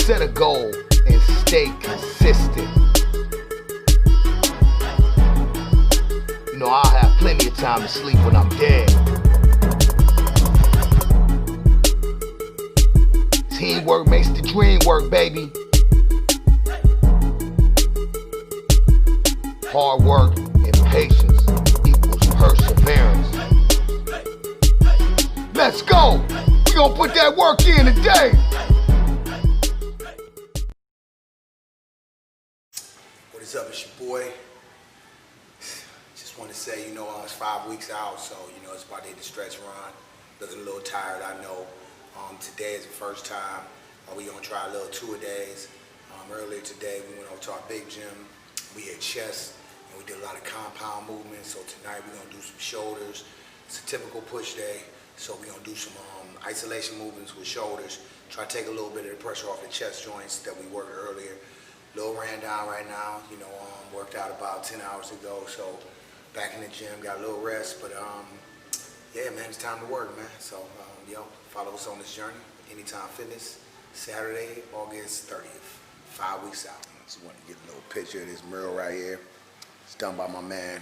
Set a goal and stay consistent. You know, I'll have plenty of time to sleep when I'm dead. Teamwork makes the dream work, baby. Hard work and patience equals perseverance. Let's go! We gonna put that work in today! What is up, it's your boy. Just want to say, you know, it's 5 weeks out, so, you know, it's about to hit the stretch run. Looking a little tired, I know. Today is the first time we gonna try a little two-a-days. Earlier today, we went over to our big gym. We had chest, and we did a lot of compound movements. So tonight, we're gonna do some shoulders. It's a typical push day, so we're gonna do some isolation movements with shoulders. Try to take a little bit of the pressure off the chest joints that we worked earlier. Little ran down right now, you know, worked out about 10 hours ago, so back in the gym, got a little rest, but yeah, man, it's time to work, man. So, yo, follow us on this journey, Anytime Fitness, Saturday, August 30th, 5 weeks out. Just want to get a little picture of this mural right here. It's done by my man,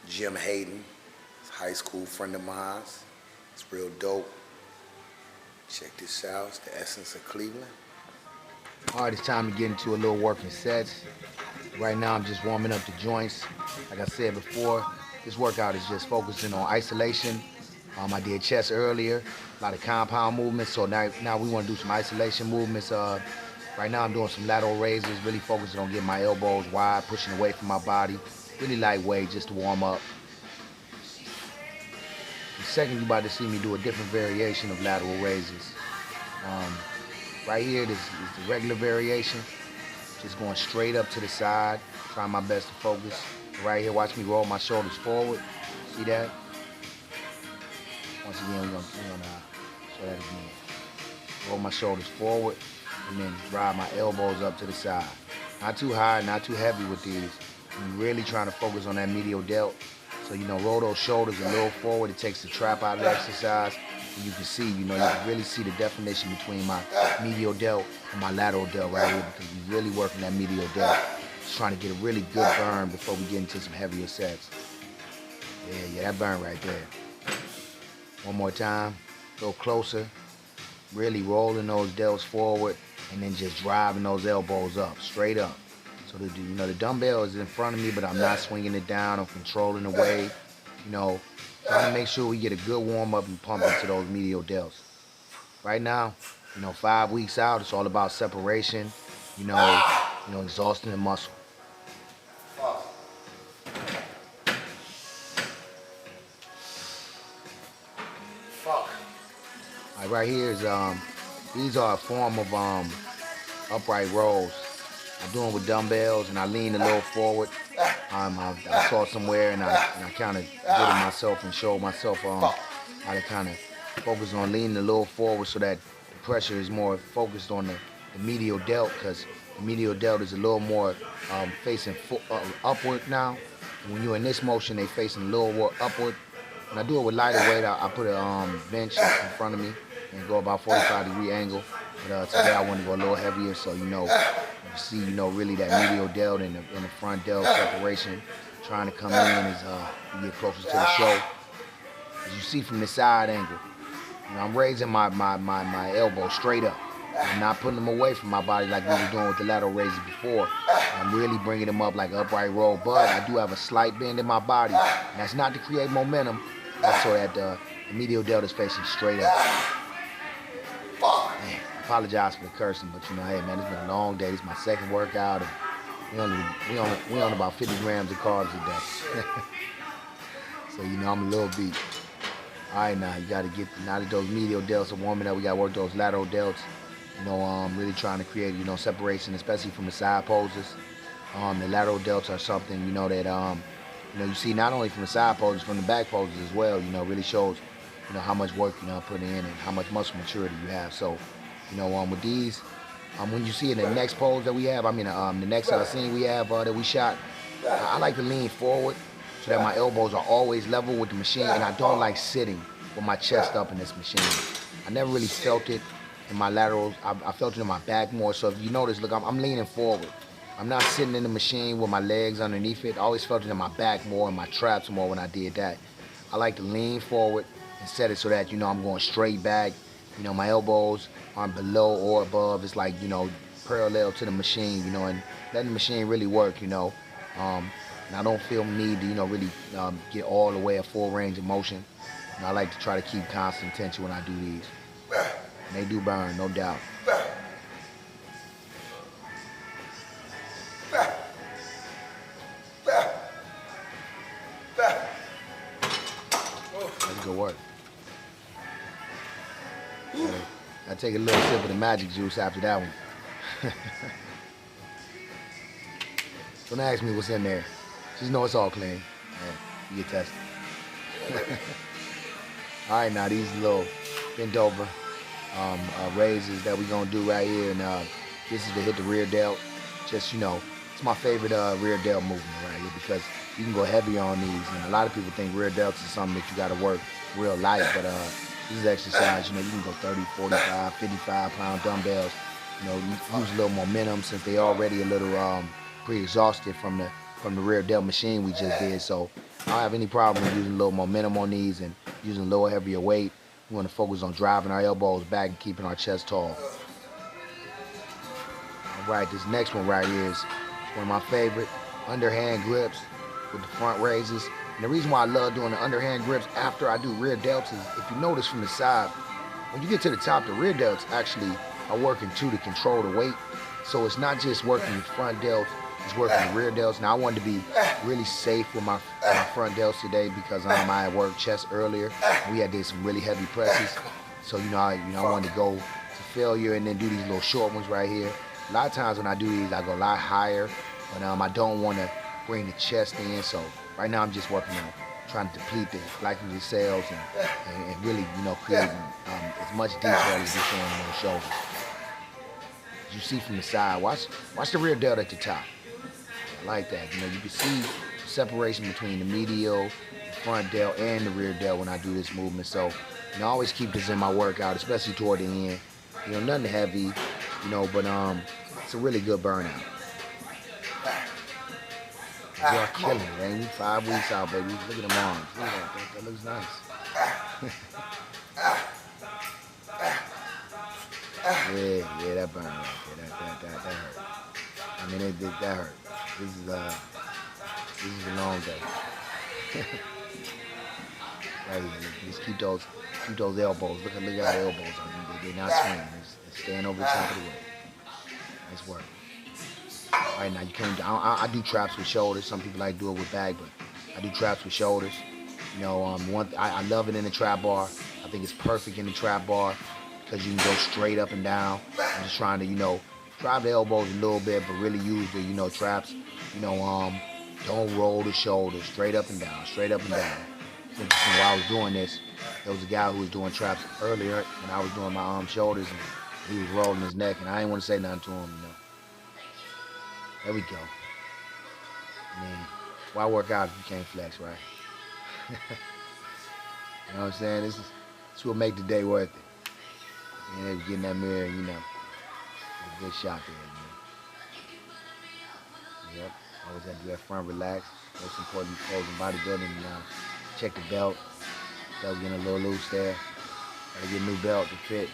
Jim Hayden. It's a high school friend of mine. It's real dope. Check this out, it's the essence of Cleveland. All right, it's time to get into a little working sets. Right now, I'm just warming up the joints. Like I said before, this workout is just focusing on isolation. I did chest earlier, a lot of compound movements, so now we want to do some isolation movements. Right now I'm doing some lateral raises, really focusing on getting my elbows wide, pushing away from my body, really lightweight just to warm up. In a second, you're about to see me do a different variation of lateral raises. Right here, this is the regular variation, just going straight up to the side, trying my best to focus. Right here, watch me roll my shoulders forward, see that? Once again, we're gonna show that again. Roll my shoulders forward and then drive my elbows up to the side. Not too high, not too heavy with these. I'm really trying to focus on that medial delt. So, you know, roll those shoulders a little forward. It takes the trap out of the exercise. And you can see, you know, you can really see the definition between my medial delt and my lateral delt right here because we're really working that medial delt. Just trying to get a really good burn before we get into some heavier sets. Yeah, that burn right there. One more time, a little closer. Really rolling those delts forward and then just driving those elbows up, straight up. So the, you know, the dumbbell is in front of me, but I'm not swinging it down. I'm controlling the weight. You know, trying to make sure we get a good warm up and pump into those medial delts. Right now, you know, 5 weeks out, it's all about separation. You know, exhausting the muscle. Right here is these are a form of upright rows. I do them with dumbbells and I lean a little forward. I saw somewhere and I kind of did it myself and showed myself how to kind of focus on leaning a little forward so that the pressure is more focused on the medial delt because the medial delt is a little more facing upward now. And when you're in this motion, they facing a little more upward. When I do it with lighter weight, I put a bench in front of me and go about 45-degree angle. But today I want to go a little heavier, so you see, really that medial delt and the front delt separation trying to come in as we get closer to the show. As you see from the side angle, I'm raising my elbow straight up. I'm not putting them away from my body like we were doing with the lateral raises before. I'm really bringing them up like an upright roll, but I do have a slight bend in my body. And that's not to create momentum, that's so that the medial delt is facing straight up. Man, I apologize for the cursing, but hey man, it's been a long day. This is my second workout, and we on about 50 grams of carbs a day. So I'm a little beat. All right, now you got to get now that those medial delts are warming up. We got to work those lateral delts. Really trying to create separation, especially from the side poses. The lateral delts are something that you see not only from the side poses, from the back poses as well. Really shows how much work put in and how much muscle maturity you have. So with these, when you see in the next pose that we have, the next scene we have that we shot, I like to lean forward so that my elbows are always level with the machine, and I don't like sitting with my chest up in this machine. I never really felt it in my laterals. I felt it in my back more. So if you notice, look, I'm leaning forward. I'm not sitting in the machine with my legs underneath it. I always felt it in my back more and my traps more when I did that. I like to lean forward and set it so that, I'm going straight back. My elbows aren't below or above. It's like, parallel to the machine, and letting the machine really work, and I don't feel the need to, really get all the way at full range of motion. I like to try to keep constant tension when I do these. And they do burn, no doubt. That's good work. I take a little sip of the magic juice after that one. Don't ask me what's in there. Just know it's all clean. You get tested. All right, now these little bent over raises that we're gonna do right here, and this is to hit the rear delt. Just it's my favorite rear delt movement right here because you can go heavy on these, and a lot of people think rear delts is something that you got to work real light, but this is exercise. You can go 30, 45, 55-pound dumbbells. Use a little momentum since they already a little pre-exhausted from the rear delt machine we just did. So I don't have any problem with using a little momentum on these and using a little heavier weight. We want to focus on driving our elbows back and keeping our chest tall. All right, this next one right here is one of my favorite underhand grips with the front raises. And the reason why I love doing the underhand grips after I do rear delts is if you notice from the side, when you get to the top, the rear delts actually are working too to control the weight. So it's not just working the front delts, it's working the rear delts. Now I wanted to be really safe with my front delts today because I had worked chest earlier. We had did some really heavy presses. So I wanted to go to failure and then do these little short ones right here. A lot of times when I do these, I go a lot higher, but I don't want to bring the chest in. So right now I'm just working on trying to deplete the glycogen cells and really, creating as much detail as you can on the shoulders. As you see from the side, watch the rear delt at the top. I like that. You can see the separation between the medial, the front delt, and the rear delt when I do this movement. So, I always keep this in my workout, especially toward the end. Nothing heavy, but it's a really good burnout. Y'all killing it, ain't you? 5 weeks out, baby. Look at them arms. Look at that. That looks nice. Yeah, that burn right there. That hurt. I mean, that hurt. This is a long day. Right here, just keep those elbows. Look at our elbows. They're not swinging. They're staying over the top of the weight. Nice work. All right, now you can't. I do traps with shoulders. Some people like to do it with back, but I do traps with shoulders. I love it in the trap bar. I think it's perfect in the trap bar because you can go straight up and down. I'm just trying to, drive the elbows a little bit, but really use the, traps. Don't roll the shoulders. Straight up and down. Straight up and down. It's interesting. While I was doing this, there was a guy who was doing traps earlier when I was doing my shoulders, and he was rolling his neck, and I didn't want to say nothing to him, There we go. I mean, why work out if you can't flex, right? You know what I'm saying? This will make the day worth it. And able to get in that mirror, get a good shot there, Yep. Always have to do that front relax. Most important posing bodybuilding. Check the belt. Belt's getting a little loose there. Gotta get a new belt to fit.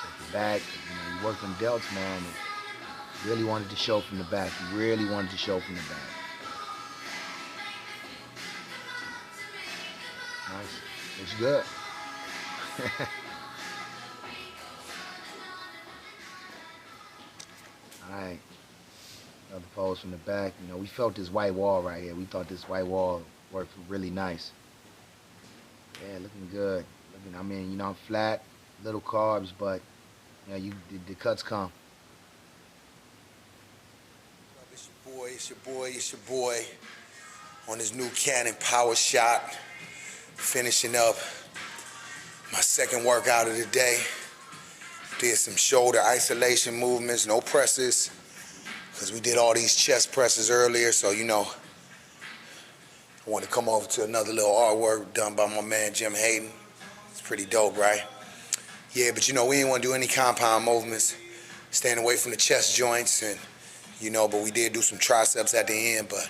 Check the back. You work on delts, man. Really wanted to show from the back. You really wanted to show from the back. Nice. Looks good. Alright. Another pose from the back. We felt this white wall right here. We thought this white wall worked really nice. Yeah, looking good. I'm flat, little carbs, but the cuts come. It's your boy on this new Cannon Power Shot. Finishing up my second workout of the day. Did some shoulder isolation movements, no presses, because we did all these chest presses earlier, so I want to come over to another little artwork done by my man Jim Hayden. It's pretty dope, right? Yeah, but you know, we didn't want to do any compound movements, staying away from the chest joints, and you know, but we did do some triceps at the end, but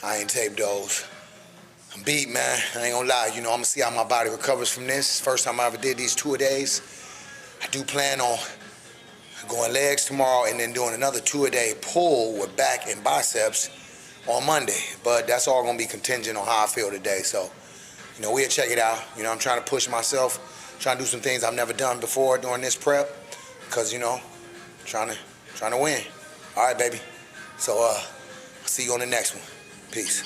I ain't taped those. I'm beat, man. I ain't gonna lie. You know, I'm gonna see how my body recovers from this. First time I ever did these 2-a-days. I do plan on going legs tomorrow and then doing another 2-a-day pull with back and biceps on Monday. But that's all gonna be contingent on how I feel today. So, you know, we'll check it out. You know, I'm trying to push myself, trying to do some things I've never done before during this prep, because, you know, trying to win. All right, baby. So, I'll see you on the next one. Peace.